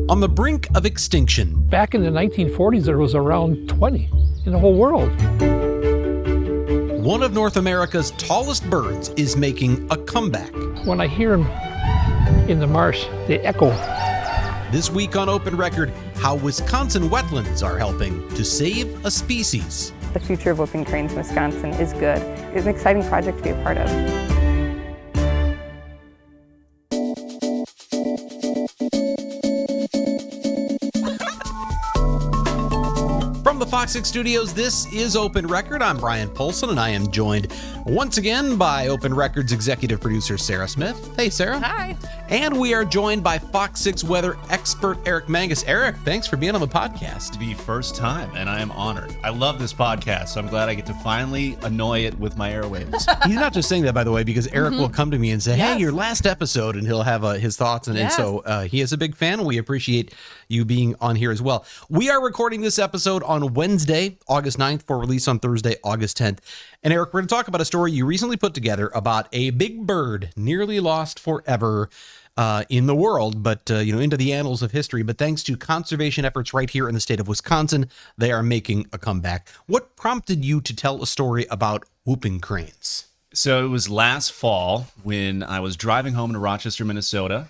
on the brink of extinction. Back in the 1940s, there was around 20 in the whole world. One of North America's tallest birds is making a comeback. When I hear them in the marsh, they echo. This week on Open Record, how Wisconsin wetlands are helping to save a species. The future of whooping cranes in Wisconsin is good. It's an exciting project to be a part of. From the FOX6 studios, this is Open Record. I'm Brian Polson, and I am joined once again by Open Record's executive producer, Sarah Smith. Hey, Sarah. Hi. And we are joined by FOX6 weather expert, Eric Mangus. Eric, thanks for being on the podcast. The first time, and I am honored. I love this podcast, so I'm glad I get to finally annoy it with my airwaves. He's not just saying that, by the way, because Eric will come to me and say, hey, Yes. your last episode, and he'll have his thoughts. And so he is a big fan, and we appreciate you being on here as well. We are recording this episode on Wednesday, August 9th, for release on Thursday, August 10th. And Eric, we're going to talk about a story you recently put together about a big bird nearly lost forever in the world, but into the annals of history. But thanks to conservation efforts right here in the state of Wisconsin, they are making a comeback. What prompted you to tell a story about whooping cranes? So it was last fall when I was driving home to Rochester, Minnesota.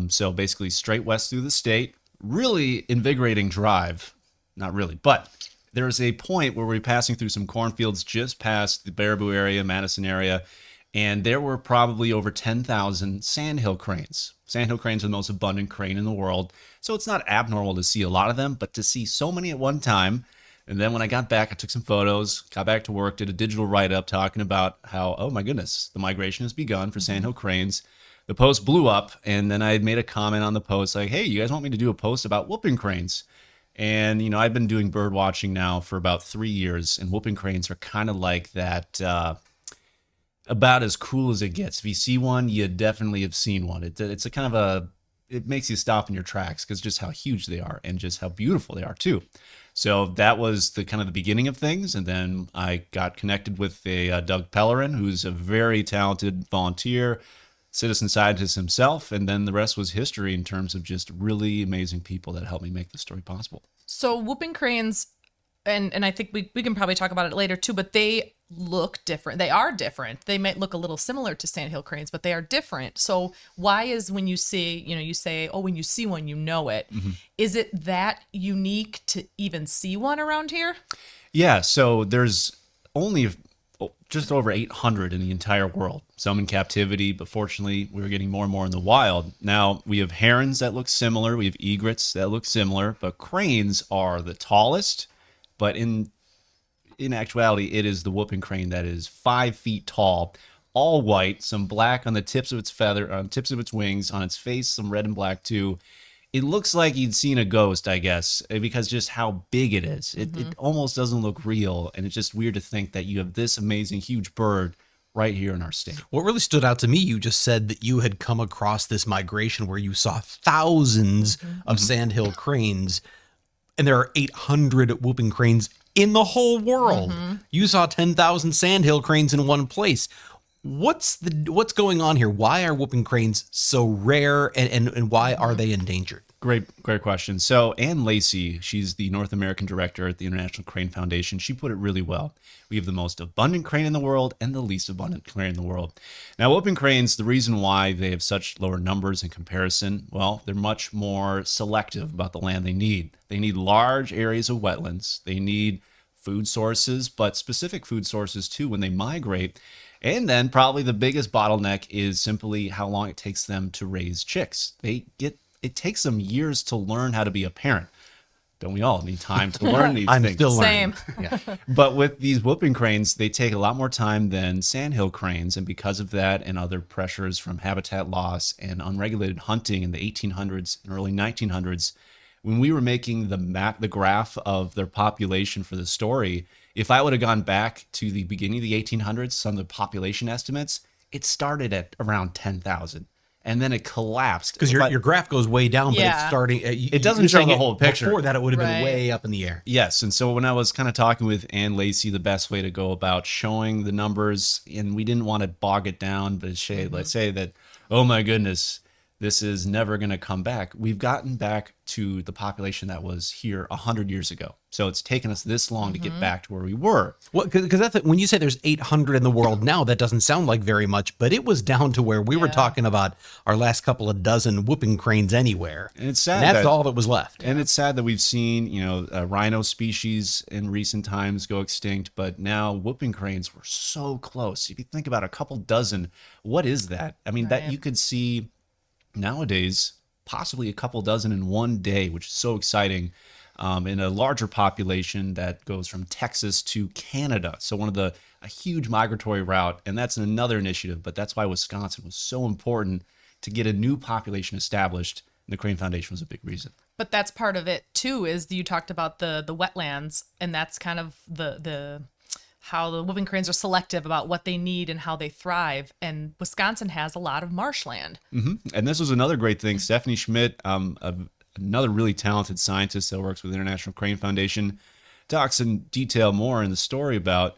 So basically straight west through the state. Really invigorating drive. Not really, but there's a point where we're passing through some cornfields just past the Baraboo area, Madison area, and there were probably over 10,000 sandhill cranes. Sandhill cranes are the most abundant crane in the world, so it's not abnormal to see a lot of them, but to see so many at one time. And then when I got back, I took some photos, got back to work, did a digital write-up talking about how, oh my goodness, the migration has begun for sandhill cranes. The post blew up, and then I had made a comment on the post like, hey, you guys want me to do a post about whooping cranes? And, I've been doing bird watching now for about 3 years, and whooping cranes are kind of like that, about as cool as it gets. If you see one, you definitely have seen one. It's a kind of it makes you stop in your tracks because just how huge they are and just how beautiful they are too. So that was the kind of the beginning of things. And then I got connected with Doug Pellerin, who's a very talented volunteer, citizen scientist himself, and then the rest was history in terms of just really amazing people that helped me make the story possible. So whooping cranes, and I think we can probably talk about it later too, but they look different. They are different. They might look a little similar to sandhill cranes, but they are different. So why is when you see, you say, oh, when you see one, you know it. Mm-hmm. Is it that unique to even see one around here? Yeah, so there's only just over 800 in the entire world, some in captivity, but fortunately we're getting more and more in the wild. Now we have herons that look similar, we have egrets that look similar, but cranes are the tallest, but in actuality it is the whooping crane that is 5 feet tall, all white, some black on the tips of its tips of its wings, on its face some red and black too. It looks like you'd seen a ghost, I guess, because just how big it is. It almost doesn't look real, and it's just weird to think that you have this amazing, huge bird right here in our state. What really stood out to me, you just said that you had come across this migration where you saw thousands of sandhill cranes, and there are 800 whooping cranes in the whole world. You saw 10,000 sandhill cranes in one place. What's going on here? Why are whooping cranes so rare, and why are they endangered? Great question. So Ann Lacey, she's the North American director at the International Crane Foundation. She put it really well. We have the most abundant crane in the world and the least abundant crane in the world. Now, whooping cranes, the reason why they have such lower numbers in comparison, well, they're much more selective about the land they need. They need large areas of wetlands. They need food sources, but specific food sources too when they migrate. And then probably the biggest bottleneck is simply how long it takes them to raise chicks. It takes them years to learn how to be a parent. Don't we all need time to learn these things? I'm still learning. Same. Yeah. But with these whooping cranes, they take a lot more time than sandhill cranes. And because of that and other pressures from habitat loss and unregulated hunting in the 1800s and early 1900s, when we were making the graph of their population for the story, if I would have gone back to the beginning of the 1800s, some of the population estimates, it started at around 10,000. And then it collapsed. Because your graph goes way down, but it's Yeah. starting. It doesn't show the whole picture. Before that, it would have been Right. way up in the air. Yes, and so when I was kind of talking with Ann Lacey, the best way to go about showing the numbers, and we didn't want to bog it down, but let's say that, oh my goodness, this is never going to come back. We've gotten back to the population that was here 100 years ago. So it's taken us this long to get back to where we were. Well, because that's when you say there's 800 in the world now, that doesn't sound like very much, but it was down to where we were talking about our last couple of dozen whooping cranes anywhere. And it's sad. And that's all that was left. And it's sad that we've seen, rhino species in recent times go extinct, but now whooping cranes were so close. If you think about a couple dozen, what is that? I mean, that you could see nowadays possibly a couple dozen in one day, which is so exciting. In a larger population that goes from Texas to Canada. So a huge migratory route, and that's another initiative, but that's why Wisconsin was so important to get a new population established. And the Crane Foundation was a big reason. But that's part of it too, is you talked about the wetlands, and that's kind of the how the whooping cranes are selective about what they need and how they thrive. And Wisconsin has a lot of marshland. And this was another great thing. Stephanie Schmidt, another really talented scientist that works with the International Crane Foundation, talks in detail more in the story about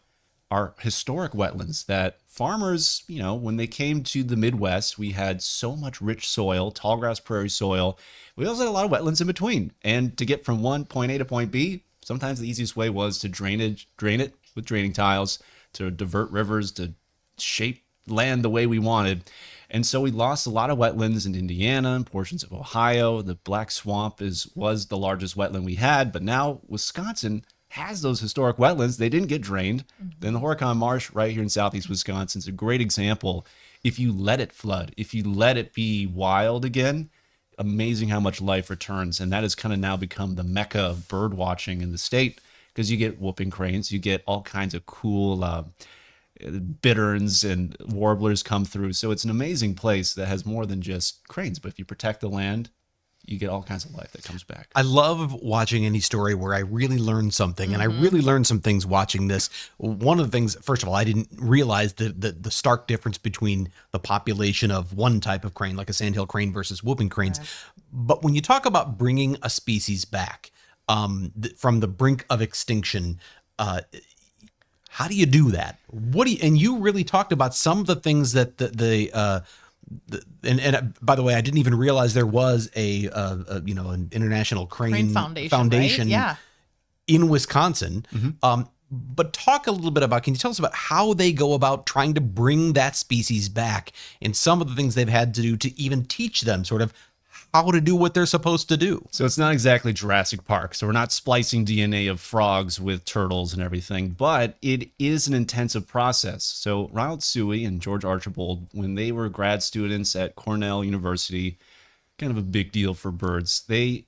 our historic wetlands that farmers, when they came to the Midwest, we had so much rich soil, tallgrass prairie soil. We also had a lot of wetlands in between. And to get from point A to point B, sometimes the easiest way was to drain it with draining tiles, to divert rivers, to shape land the way we wanted. And so we lost a lot of wetlands in Indiana and portions of Ohio. The Black Swamp was the largest wetland we had, but now Wisconsin has those historic wetlands. They didn't get drained. Then the Horicon Marsh right here in southeast Wisconsin is a great example. If you let it flood, if you let it be wild again, amazing how much life returns. And that has kind of now become the mecca of bird watching in the state, because you get whooping cranes, you get all kinds of cool bitterns and warblers come through. So it's an amazing place that has more than just cranes. But if you protect the land, you get all kinds of life that comes back. I love watching any story where I really learn something, and I really learned some things watching this. One of the things, first of all, I didn't realize the stark difference between the population of one type of crane, like a sandhill crane, versus whooping cranes. Right. But when you talk about bringing a species back from the brink of extinction, how do you do that? And you really talked about some of the things that and by the way, I didn't even realize there was an international crane foundation right? in Wisconsin. But talk a little bit about, can you tell us about how they go about trying to bring that species back, and some of the things they've had to do to even teach them sort of how to do what they're supposed to do? So it's not exactly Jurassic Park. So we're not splicing DNA of frogs with turtles and everything, but it is an intensive process. So Ronald Suey and George Archibald, when they were grad students at Cornell University, kind of a big deal for birds.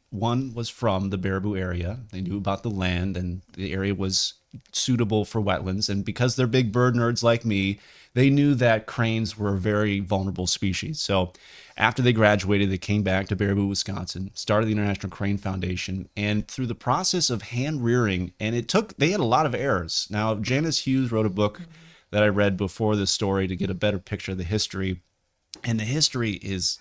One was from the Baraboo area. They knew about the land, and the area was suitable for wetlands. And because they're big bird nerds like me, they knew that cranes were a very vulnerable species. So after they graduated, they came back to Baraboo, Wisconsin, started the International Crane Foundation, and through the process of hand rearing, and they had a lot of errors. Now, Janice Hughes wrote a book that I read before this story to get a better picture of the history. And the history is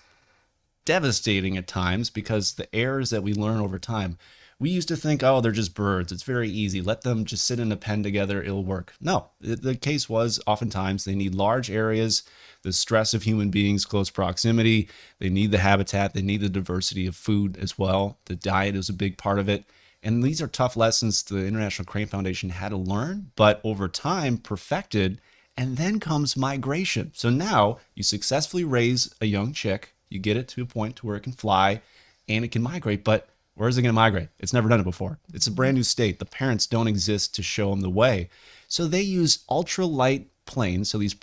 devastating at times, because the errors that we learn over time, we used to think, oh, they're just birds. It's very easy. Let them just sit in a pen together. It'll work. No, the case was oftentimes they need large areas, the stress of human beings, close proximity. They need the habitat. They need the diversity of food as well. The diet is a big part of it. And these are tough lessons the International Crane Foundation had to learn, but over time perfected. And then comes migration. So now you successfully raise a young chick, you get it to a point to where it can fly and it can migrate, but where is it going to migrate? It's never done it before. It's a brand new state. The parents don't exist to show them the way. So they use ultralight planes, so these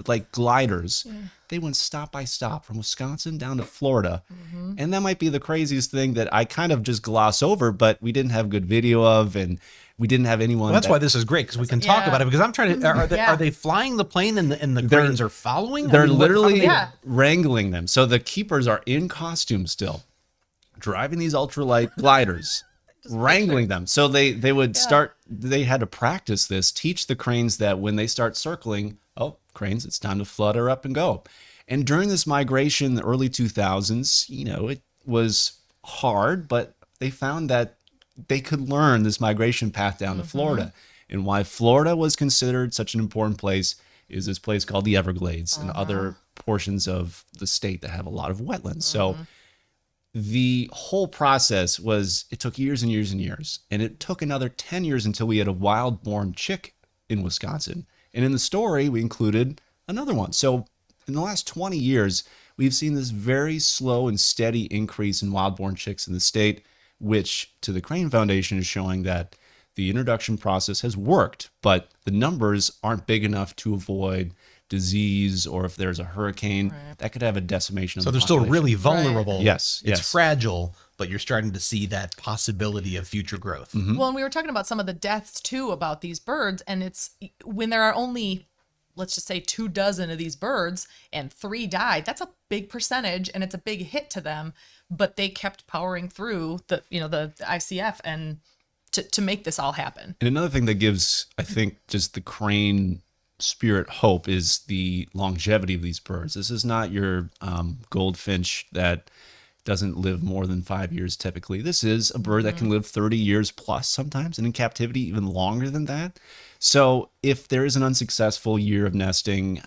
like gliders. They went stop by stop from Wisconsin down to Florida. And that might be the craziest thing that I kind of just gloss over, but we didn't have good video of, and we didn't have anyone. Well, that's why this is great, because we can talk about it. Because I'm trying to, are they flying the plane and the cranes are following? They're literally wrangling them. So the keepers are in costume still, driving these ultralight gliders, wrangling them. So they would start, they had to practice this, teach the cranes that when they start circling, oh, cranes, it's time to flutter up and go. And during this migration in the early 2000s, it was hard, but they found that they could learn this migration path down to Florida. And why Florida was considered such an important place is this place called the Everglades and other portions of the state that have a lot of wetlands. So the whole process it took years and years and years. And it took another 10 years until we had a wild-born chick in Wisconsin. And in the story, we included another one. So in the last 20 years, we've seen this very slow and steady increase in wild-born chicks in the state, which to the Crane Foundation is showing that the introduction process has worked, but the numbers aren't big enough to avoid disease, or if there's a hurricane, that could have a decimation of So the they're still population. really vulnerable. Yes, It's yes. fragile, but you're starting to see that possibility of future growth. Well, and we were talking about some of the deaths too about these birds, and it's when there are only, let's just say, 24 of these birds and 3 died. That's a big percentage, and it's a big hit to them. But they kept powering through the ICF and to make this all happen. And another thing that gives, I think, just the crane spirit hope is the longevity of these birds. This is not your goldfinch that doesn't live more than 5 years typically. This is a bird that can live 30 years plus sometimes, and in captivity even longer than that. So if there is an unsuccessful year of nesting,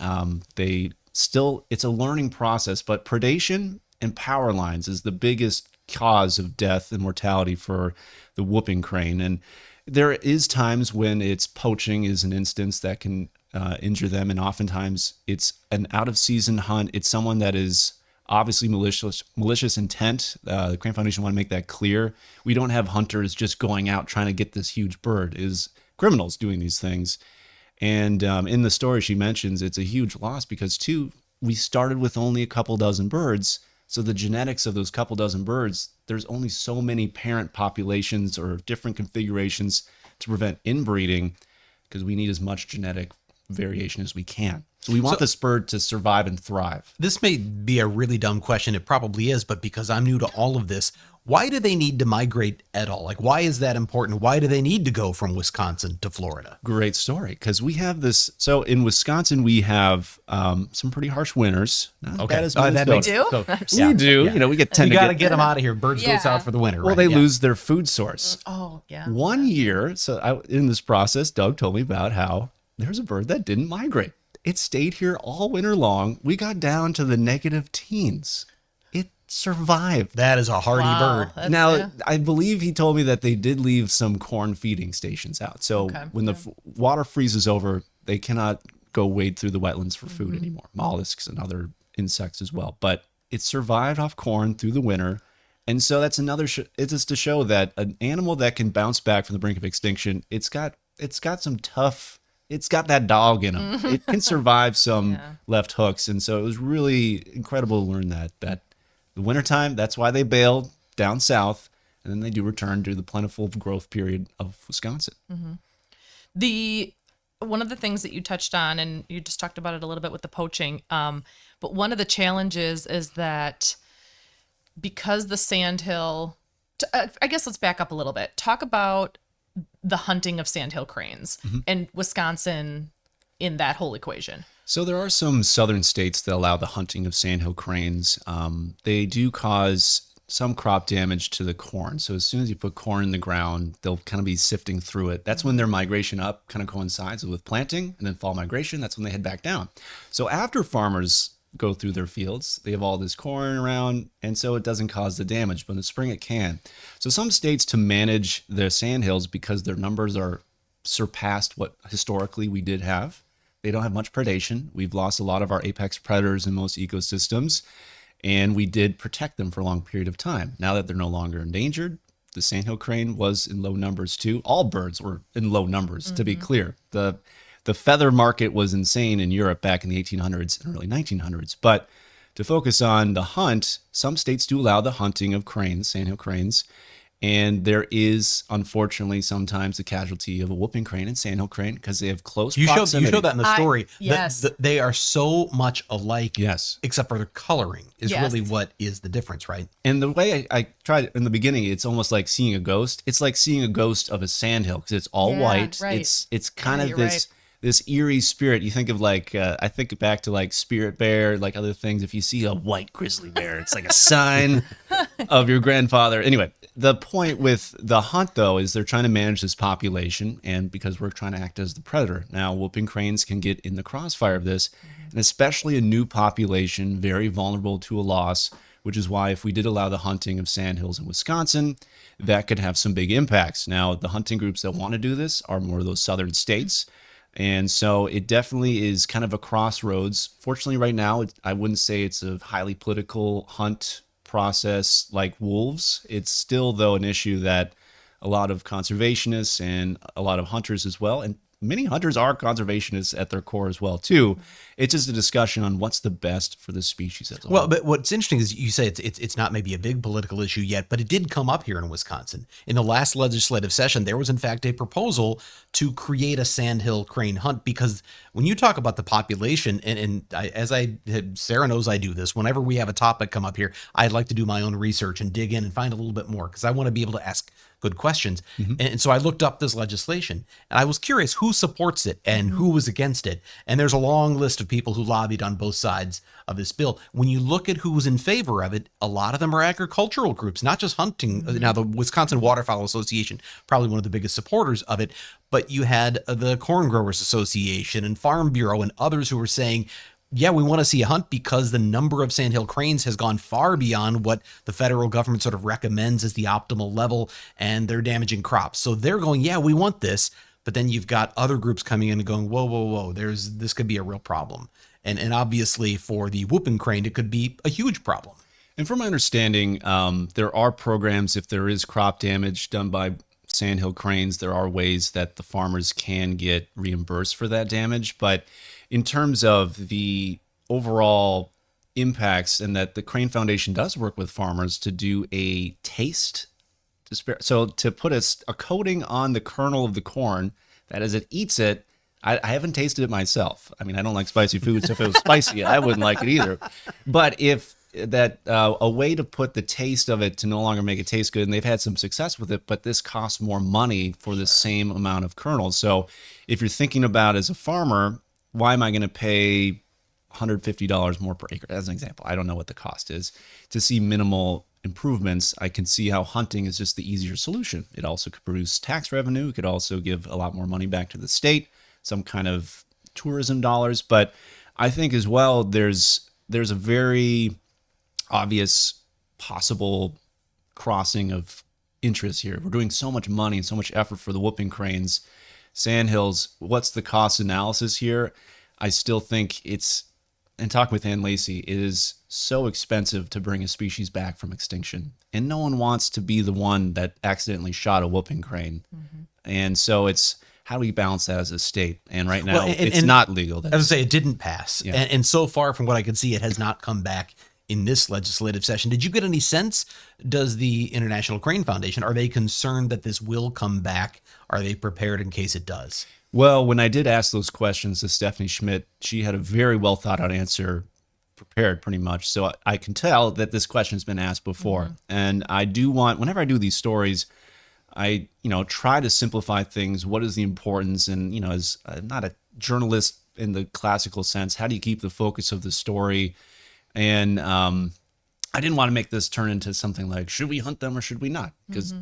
it's a learning process, but predation and power lines is the biggest cause of death and mortality for the whooping crane. And there is times when it's poaching is an instance that can injure them, and oftentimes it's an out-of-season hunt. It's someone that is obviously malicious intent. The Crane Foundation want to make that clear. We don't have hunters just going out trying to get this huge bird. It is criminals doing these things. And in the story she mentions, it's a huge loss because, too, we started with only a couple dozen birds. So the genetics of those couple dozen birds, there's only so many parent populations or different configurations to prevent inbreeding, because we need as much genetic variation as we can. So we want this bird to survive and thrive. This may be a really dumb question. It probably is, but because I'm new to all of this, why do they need to migrate at all? Like, why is that important? Why do they need to go from Wisconsin to Florida? Great story, because we have this. So in Wisconsin, we have some pretty harsh winters. Not as bad as that Minnesota. makes do? We do. Yeah. We get You got to get them out of here. Birds go south for the winter. Well, right? they Yeah. lose their food source. Oh, yeah. One year, in this process, Doug told me about how there's a bird that didn't migrate. It stayed here all winter long. We got down to the negative teens. It survived. That is a hardy bird. That's- Now, yeah. I believe he told me that they did leave some corn feeding stations out. So when the water freezes over, they cannot go wade through the wetlands for food anymore. Mollusks and other insects as well. But it survived off corn through the winter. And so that's another, it's just to show that an animal that can bounce back from the brink of extinction, it's got some tough, it's got that dog in him. It can survive some left hooks. And so it was really incredible to learn that the wintertime, that's why they bailed down south. And then they do return to the plentiful growth period of Wisconsin. One of the things that you touched on, and you just talked about it a little bit with the poaching, but one of the challenges is that because the sandhill, I guess let's back up a little bit. Talk about the hunting of sandhill cranes and Wisconsin in that whole equation. So there are some southern states that allow the hunting of sandhill cranes. They do cause some crop damage to the corn. So as soon as you put corn in the ground, they'll kind of be sifting through it. That's when their migration up kind of coincides with planting, and then fall migration, that's when they head back down. So after farmers go through their fields, they have all this corn around, and so it doesn't cause the damage, but in the spring it can. So some states, to manage their sandhills, because their numbers are surpassed what historically we did have, they don't have much predation. We've lost a lot of our apex predators in most ecosystems, and we did protect them for a long period of time. Now that they're no longer endangered, the sandhill crane was in low numbers too. All birds were in low numbers, to be clear. The feather market was insane in Europe back in the 1800s and early 1900s. But to focus on the hunt, some states do allow the hunting of cranes, sandhill cranes. And there is, unfortunately, sometimes the casualty of a whooping crane and sandhill crane because they have close proximity. You showed that in the story. Yes. They are so much alike. Yes. Except for their coloring is Yes. really what is the difference, right? And the way I tried in the beginning, it's almost like seeing a ghost. It's like seeing a ghost of a sandhill because it's all Yeah, white. right. It's kind Yeah, of you're this eerie spirit. You think of like, I think back to like Spirit Bear, like other things. If you see a white grizzly bear, it's like a sign of your grandfather. Anyway, the point with the hunt, though, is they're trying to manage this population, and because we're trying to act as the predator. Now, whooping cranes can get in the crossfire of this, and especially a new population, very vulnerable to a loss, which is why if we did allow the hunting of sandhills in Wisconsin, that could have some big impacts. Now, the hunting groups that want to do this are more of those southern states, and so it definitely is kind of a crossroads. Fortunately, right now, I wouldn't say it's a highly political hunt process like wolves. It's still, though, an issue that a lot of conservationists and a lot of hunters as well, and many hunters are conservationists at their core as well too. It's just a discussion on what's the best for the species as a whole. Well, but what's interesting is you say it's not maybe a big political issue yet, but it did come up here in Wisconsin. In the last legislative session, there was in fact a proposal to create a sandhill crane hunt, because when you talk about the population, Sarah knows I do this, whenever we have a topic come up here, I'd like to do my own research and dig in and find a little bit more, because I want to be able to ask good questions. And so I looked up this legislation and I was curious who supports it and who was against it. And there's a long list of people who lobbied on both sides of this bill. When you look at who was in favor of it, a lot of them are agricultural groups, not just hunting. Now, the Wisconsin Waterfowl Association, probably one of the biggest supporters of it, but you had the Corn Growers Association and Farm Bureau and others who were saying, yeah, we want to see a hunt because the number of sandhill cranes has gone far beyond what the federal government sort of recommends as the optimal level, and they're damaging crops. So they're going, yeah, we want this. But then you've got other groups coming in and going, whoa, whoa, whoa, this could be a real problem. And obviously for the whooping crane, it could be a huge problem. And from my understanding, there are programs, if there is crop damage done by sandhill cranes, there are ways that the farmers can get reimbursed for that damage. But in terms of the overall impacts, and that the Crane Foundation does work with farmers to do a taste. So to put a coating on the kernel of the corn, that as it eats it, I haven't tasted it myself. I mean, I don't like spicy food, so if it was spicy, I wouldn't like it either. But if that a way to put the taste of it to no longer make it taste good, and they've had some success with it, but this costs more money for the same amount of kernels. So if you're thinking about as a farmer, why am I going to pay $150 more per acre, as an example? I don't know what the cost is. To see minimal improvements, I can see how hunting is just the easier solution. It also could produce tax revenue. It could also give a lot more money back to the state, some kind of tourism dollars. But I think as well, there's a very obvious possible crossing of interest here. We're doing so much money and so much effort for the whooping cranes. Sandhills, what's the cost analysis here? I still think and talking with Ann Lacey, it is so expensive to bring a species back from extinction. And no one wants to be the one that accidentally shot a whooping crane. And so it's, how do we balance that as a state? And right now, it's not legal. I would say it didn't pass. Yeah. And so far from what I can see, it has not come back in this legislative session. Did you get any sense, does the International Crane Foundation, are they concerned that this will come back? Are they prepared in case it does? Well, when I did ask those questions to Stephanie Schmidt, she had a very well thought out answer prepared pretty much. So I can tell that this question has been asked before. And I do want, whenever I do these stories, I, try to simplify things. What is the importance? And, as not a journalist in the classical sense, how do you keep the focus of the story? And I didn't want to make this turn into something like, should we hunt them or should we not? Because,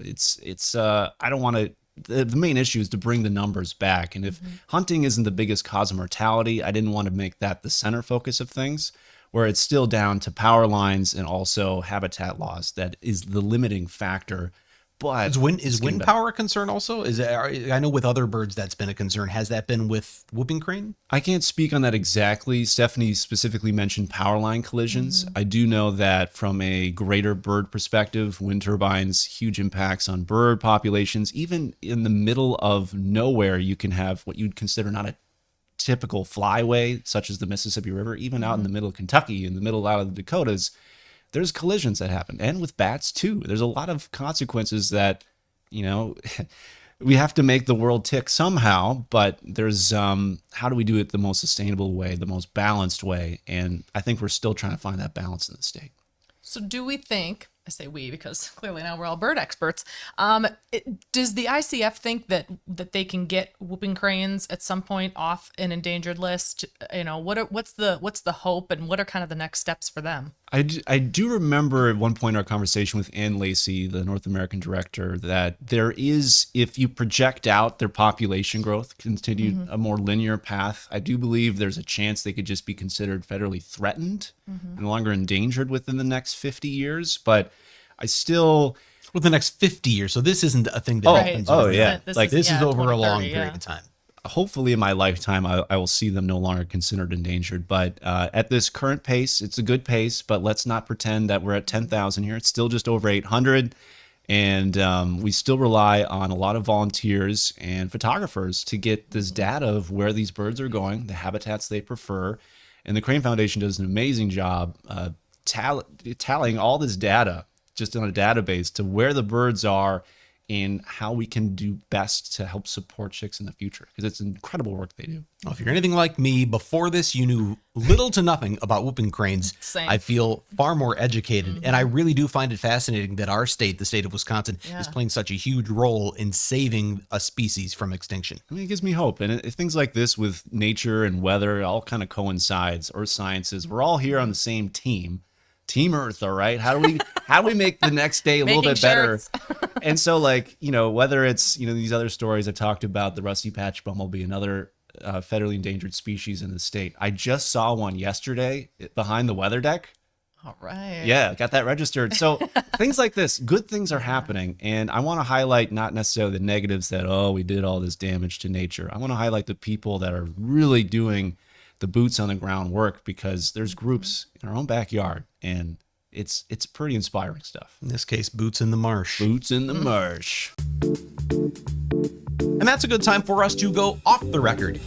it's I don't want to, the main issue is to bring the numbers back. And if hunting isn't the biggest cause of mortality, I didn't want to make that the center focus of things, where it's still down to power lines and also habitat loss that is the limiting factor. But is wind power a concern also? I know with other birds that's been a concern. Has that been with whooping crane? I can't speak on that exactly. Stephanie specifically mentioned power line collisions. I do know that from a greater bird perspective, wind turbines, huge impacts on bird populations. Even in the middle of nowhere, you can have what you'd consider not a typical flyway, such as the Mississippi River. Even out in the middle of Kentucky, in the middle out of the Dakotas, there's collisions that happen, and with bats too. There's a lot of consequences that, we have to make the world tick somehow, but there's, how do we do it the most sustainable way, the most balanced way? And I think we're still trying to find that balance in the state. So do we think, I say we because clearly now we're all bird experts, does the ICF think that they can get whooping cranes at some point off an endangered list? What's the hope, and what are kind of the next steps for them? I do remember at one point in our conversation with Ann Lacey, the North American director, that there is, if you project out their population growth, continue a more linear path, I do believe there's a chance they could just be considered federally threatened, no longer endangered within the next 50 years. But I still... Well, the next 50 years. So this isn't a thing that happens. Yeah. This is over a long 2030, period of time. Hopefully in my lifetime, I will see them no longer considered endangered. But at this current pace, it's a good pace, but let's not pretend that we're at 10,000 here. It's still just over 800. And we still rely on a lot of volunteers and photographers to get this data of where these birds are going, the habitats they prefer. And the Crane Foundation does an amazing job tallying all this data just on a database to where the birds are and how we can do best to help support chicks in the future, because it's incredible work they do. Well, if you're anything like me, before this, you knew little to nothing about whooping cranes. Same. I feel far more educated, and I really do find it fascinating that our state, the state of Wisconsin, is playing such a huge role in saving a species from extinction. I mean, it gives me hope. And things like this with nature and weather, it all kind of coincides. Earth sciences, we're all here on the same team. Team Earth, all right? How do we make the next day a little bit better? And so, like, whether it's, these other stories I talked about, the rusty patch bumblebee, another federally endangered species in the state. I just saw one yesterday behind the weather deck. All right. Yeah, got that registered. So things like this, good things are happening. And I want to highlight not necessarily the negatives that, we did all this damage to nature. I want to highlight the people that are really doing the boots on the ground work, because there's groups in our own backyard, and it's pretty inspiring stuff. In this case, boots in the marsh. Boots in the marsh. And that's a good time for us to go off the record.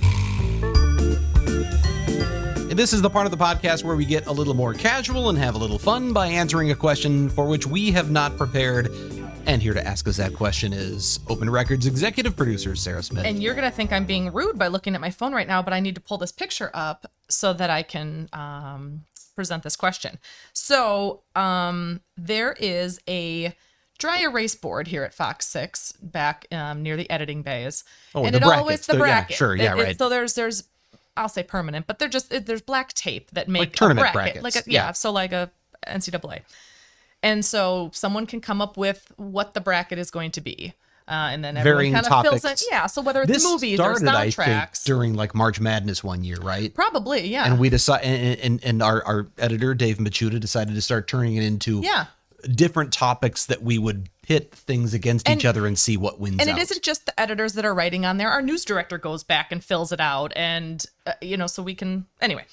And this is the part of the podcast where we get a little more casual and have a little fun by answering a question for which we have not prepared. And here to ask us that question is Open Records executive producer Sarah Smith. And you're going to think I'm being rude by looking at my phone right now, but I need to pull this picture up so that I can present this question. So there is a dry erase board here at FOX6 back near the editing bays. Oh, and the it brackets. always the bracket. Yeah, sure, yeah, right. So there's I'll say permanent, but there's black tape that make Like tournament a bracket. brackets. So like a NCAA. And so someone can come up with what the bracket is going to be. And then everyone Varying kind of topics. fills in. Yeah, so whether it's This movies or started, I think, soundtracks. during like March Madness one year, right? Probably, yeah. And we decided, and our editor Dave Machuda decided to start turning it into different topics that we would pit things against each other and see what wins. And out. it isn't just the editors that are writing on there. Our news director goes back and fills it out, and so we can anyway.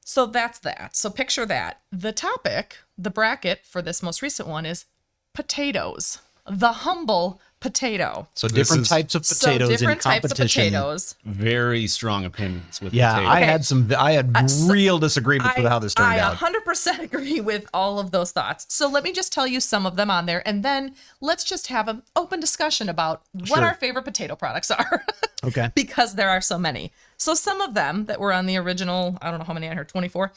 So that's that. So picture that. The topic, the bracket for this most recent one is potatoes. The humble potato. So different types of potatoes different in types of competition. potatoes. Very strong opinions with Yeah, potatoes. I had real disagreements with how this turned out. I 100% agree with all of those thoughts. So let me just tell you some of them on there, and then let's just have an open discussion about what our favorite potato products are. Okay. Because there are so many. So some of them that were on the original, I don't know how many on here, 24,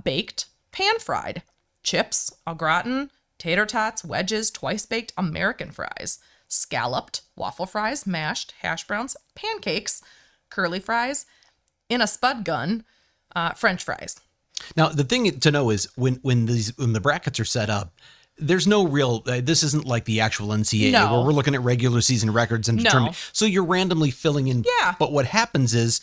baked, pan-fried, chips, au gratin, tater tots, wedges, twice-baked American fries, scalloped, waffle fries, mashed, hash browns, pancakes, curly fries, in a spud gun, French fries. Now, the thing to know is when the brackets are set up, there's no real, this isn't like the actual NCAA where we're looking at regular season records and determining. So you're randomly filling in. Yeah. But what happens is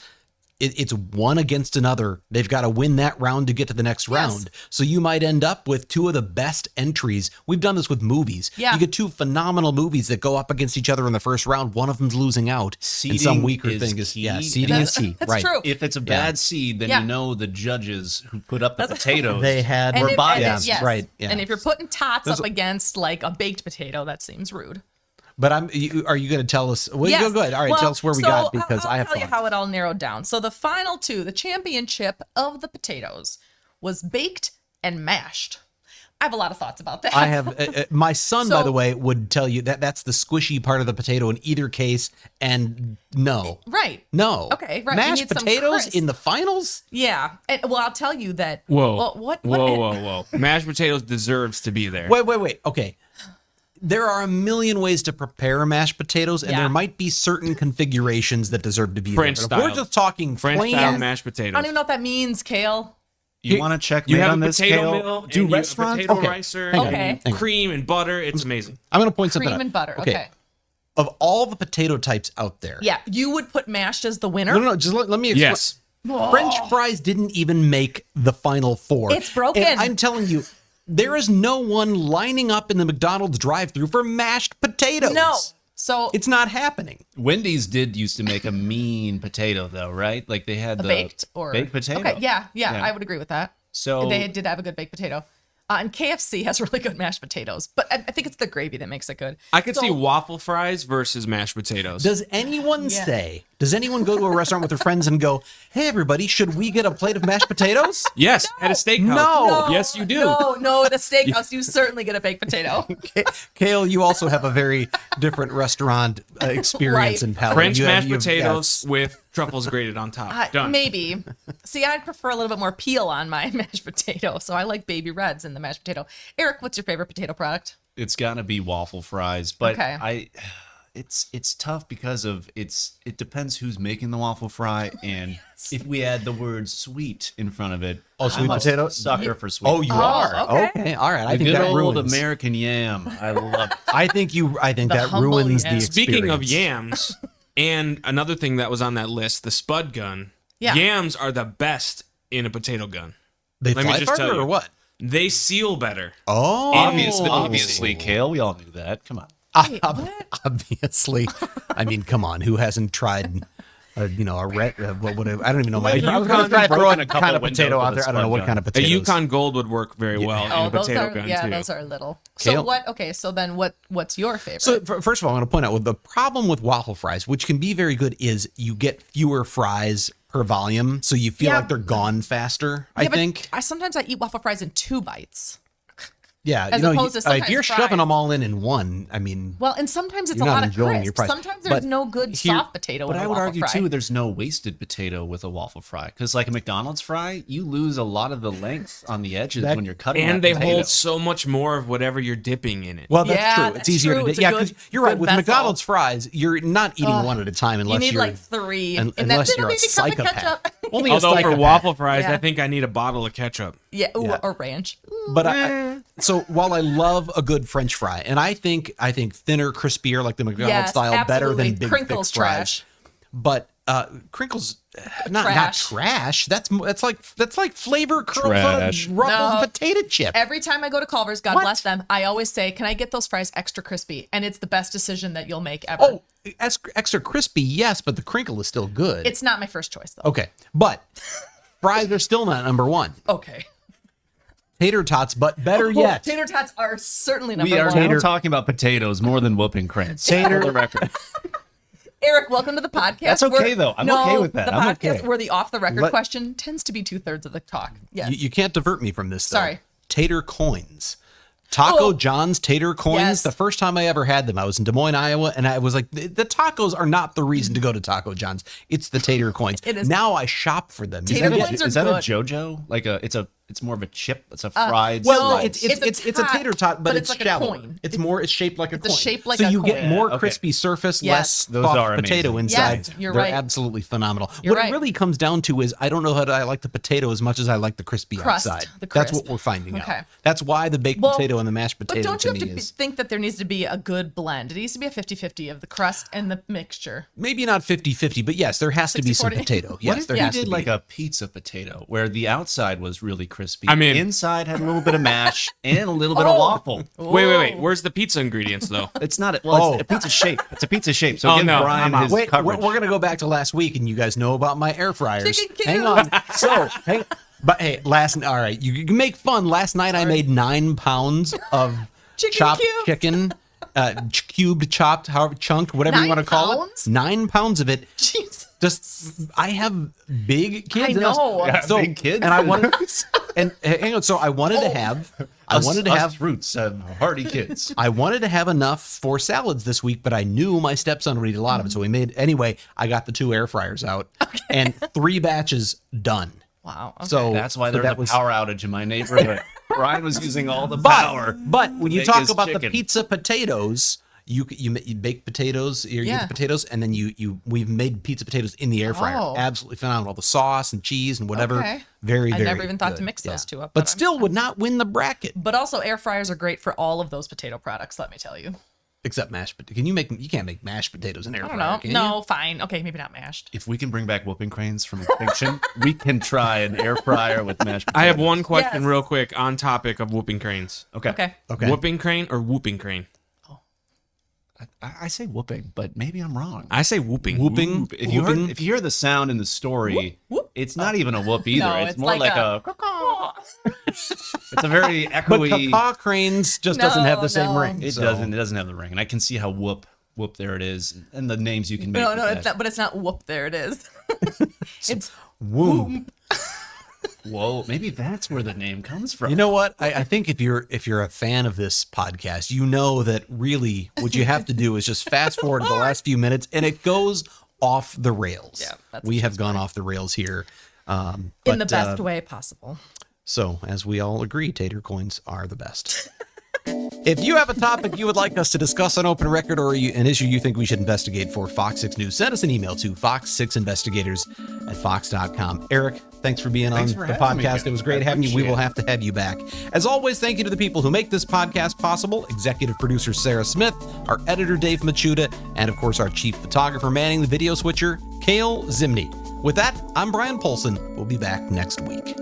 it's one against another. They've got to win that round to get to the next round. So you might end up with two of the best entries. We've done this with movies. Yeah. You get two phenomenal movies that go up against each other in the first round. One of them's losing out. And some weaker thing is, seeding is key. That's right. true. If it's a bad seed, then Yeah. you know the judges who put up the potatoes. They had And were if- biased. yes. Right. Yeah. And if you're putting tots up against like a baked potato, that seems rude. But are you going to tell us? Well, Yes. go good. All right, Well, tell us where we so got, because I'll I have tell you thoughts. how it all narrowed down. So the final two, the championship of the potatoes, was baked and mashed. I have a lot of thoughts about that. I have my son, by So- the way, would tell you that that's the squishy part of the potato in either case. And no, Right. no, Okay, right. You Mashed need some potatoes crisp. in the finals. Yeah. And, well, I'll tell you that. Whoa. Well, what? Whoa. Mashed potatoes deserves to be there. Wait. Okay. There are a million ways to prepare mashed potatoes, and Yeah. there might be certain configurations that deserve to be French there. But if style. we're just talking French plain, style mashed I potatoes. don't even know what that means, Kale. You want to check You made have on a this potato Kale? mill, Do and you have restaurants? potato Okay. ricer, Hang on. Okay. and cream and butter. It's amazing. I'm going to point something Cream out. and butter. Okay. Of all the potato types out there. Yeah, you would put mashed as the winner. No. Just let me explain. Yes. French fries didn't even make the final four. It's broken. And I'm telling you, there is no one lining up in the McDonald's drive-thru for mashed potatoes. No. So It's not happening. Wendy's did used to make a mean potato, though, right? Like they had the baked or baked potato. Okay, yeah, I would agree with that. So They did have a good baked potato. And KFC has really good mashed potatoes, but I think it's the gravy that makes it good. I could So- see waffle fries versus mashed potatoes. Does anyone go to a restaurant with their friends and go, hey, everybody, should we get a plate of mashed potatoes? Yes, at a steakhouse. No. Yes, you do. No, at a steakhouse, you certainly get a baked potato. Kale, you also have a very different restaurant experience Right. and palate. French You have- mashed you have- potatoes yes. with truffles grated on top. Done. Maybe. See, I'd prefer a little bit more peel on my mashed potato, so I like baby reds in the mashed potato. Eric, what's your favorite potato product? it's got to be waffle fries, but Okay. it's tough because of it depends who's making the waffle fry, and if we add the word sweet in front of it. Oh, sweet I'm a potato? sucker for sweet. Oh, you potato. are? okay. All right. I The think good that old ruins. American yam. I love it. I think that humble ruins yam. the Speaking of experience. yams, and another thing that was on that list, the spud gun. Yeah. Yams are the best in a potato gun. They Let me fly just farther tell you. or what? They seal better. Oh, Obviously, Kale. We all knew that. Come on. Obviously. I mean, come on. Who hasn't tried, a red? What would I don't even know. I was going to try broken throwing a a couple kind of windows potato with out a there. I don't know spud what gun. kind of A potatoes. Yukon Gold would work very well in a potato gun too. those are little. Kale? So what? Okay, so then what's your favorite? So first of all, I want to point out the problem with waffle fries, which can be very good, is you get fewer fries per volume, so you feel Yeah. like they're gone faster. Yeah, I but think. sometimes I eat waffle fries in 2 bites. Yeah, as opposed to if sometimes you're fries. shoving them all in one, I mean, Well, and sometimes it's You're a not lot of enjoying your crisp. fries. Sometimes there's But no good here- soft potato But in a I would waffle argue fry. too, there's no wasted potato with a waffle fry, because like a McDonald's fry, you lose a lot of the length on the edges That- when you're cutting. And that they potato. hold so much more of whatever you're dipping in it. well, that's Yeah, true. that's It's easier true. to It's do. a Yeah, good- because you're right. good With vessel. McDonald's fries, you're not eating one at a time You unless need you're like 3. un- and unless that's you're a maybe cup of psychopath. ketchup. Only a Although for psychopath. waffle fries, Yeah. I think I need a bottle of ketchup. Yeah, ooh, Yeah. or ranch. But so while I love a good French fry, and I think thinner, crispier, like the McDonald's Yes, style, better absolutely. than big Crinkles thick fries. trash. But crinkles, not Trash. trash. That's like flavor curls Trash. on a ruffled No. potato chip. Every time I go to Culver's, God What? bless them, I always say, "Can I get those fries extra crispy?" And it's the best decision that you'll make ever. Oh, extra crispy, yes, but the crinkle is still good. It's not my first choice though. Okay, but fries are still not number one. Okay. Tater tots, but better yet, Tater tots are certainly number We are one. now talking about potatoes more than whooping crayons. Tater- For the record. Eric, welcome to the podcast. That's okay, though. I'm okay with that. The I'm podcast okay. where the off the record Let- question tends to be 2/3 of the talk. Yes. you can't divert me from this. Though. Sorry. Tater coins. Taco Oh. John's tater coins. Yes. The first time I ever had them, I was in Des Moines, Iowa, and I was like, the tacos are not the reason to go to Taco John's. It's the tater coins. It is. Now I shop for them. Tater You get- coins are Is that good. a JoJo? Like it's more of a chip. It's a fried. Well, slice. it's a tot, tater tot, but it's it's like shallow. a coin. It's shaped like a coin. shaped like so a you coin. get more Okay. crispy surface, Yes. less Those soft are potato amazing. inside. Yes, you're They're right. absolutely phenomenal. You're what right. it really comes down to is I don't know how I like the potato as much as I like the crispy Crust, outside. the That's crisp. what we're finding Okay. out. That's why the baked potato and the mashed But potato don't you to have me to is think that there needs to be a good blend? It needs to be a 50-50 of the crust and the mixture. maybe not 50-50, but yes, there has to be some 60-40. potato. What Yes, if there you has did to like be. a pizza potato where the outside was really crispy, I'm in. inside had a little bit of mash and a little bit of waffle. Wait. Where's the pizza ingredients though? It's not. Well, it's a pizza shape. It's a pizza shape. So Oh, give no, Brian I'm out. his Wait, we're coverage. going to go back to last week, and you guys know about my air fryers. Chicken Hang cubes. on. But hey, all right, you can make fun. Last night I made 9 pounds of Chicken chopped cubes. chicken, cubed, chopped, however chunked, whatever you 9 want to call pounds? it. 9 pounds of it. Jeez. Just I have big kids. I and know. Yeah, So big kids. and I wanted and hang on. So I wanted to have. I wanted to have roots have hearty kids. I wanted to have enough for salads this week, but I knew my stepson would eat a lot of it. So we made, anyway, I got the 2 air fryers out and 3 batches done. Wow. Okay. So That's why so there's a power outage in my neighborhood. Brian was using all the power. But when you Make talk his about the chicken. pizza potatoes, You bake potatoes, you get the potatoes, and then we've made pizza potatoes in the air fryer. Oh. Absolutely phenomenal. The sauce and cheese and whatever. Okay. Very, I very never even thought to good. mix those two up, But but still would not win the bracket. But also, air fryers are great for all of those potato products. Let me tell you. Except mashed potatoes. You can't make mashed potatoes in air I fryer, don't know. can you? No, fine. Okay, maybe not mashed. If we can bring back whooping cranes from extinction, we can try an air fryer with mashed potatoes. I have one question Yes. real quick on topic of whooping cranes. Okay. Okay. Whooping crane or whooping crane? I say whooping, but maybe I'm wrong. I say whooping. Whooping. If you whooping. hear the sound in the story, Whoop. it's not even a whoop either. No, it's it's more like like a- it's a very But echoey. caw cranes just doesn't have the same No. ring. It so- doesn't have the ring, and I can see how whoop there it is, and the names you can make. No, with no, that. it's not. But it's not whoop. There it is. It's Whoop. Whoa, maybe that's where the name comes from. You know what? I think if you're a fan of this podcast, you know that really what you have to do is just fast forward to the last few minutes, and it goes off the rails. Yeah, that's we have gone off the rails here. in the But, best way possible. So, as we all agree, tater coins are the best. If you have a topic you would like us to discuss on Open Record or an issue you think we should investigate for Fox 6 News, send us an email to fox6investigators@fox.com. Eric, thanks for being Thanks on for the having me, podcast. Ken. It was great I having you. We appreciate will it. have to have you back. As always, thank you to the people who make this podcast possible. Executive producer Sarah Smith, our editor Dave Machuda, and of course our chief photographer manning the video switcher, Kale Zimney. With that, I'm Brian Polson. We'll be back next week.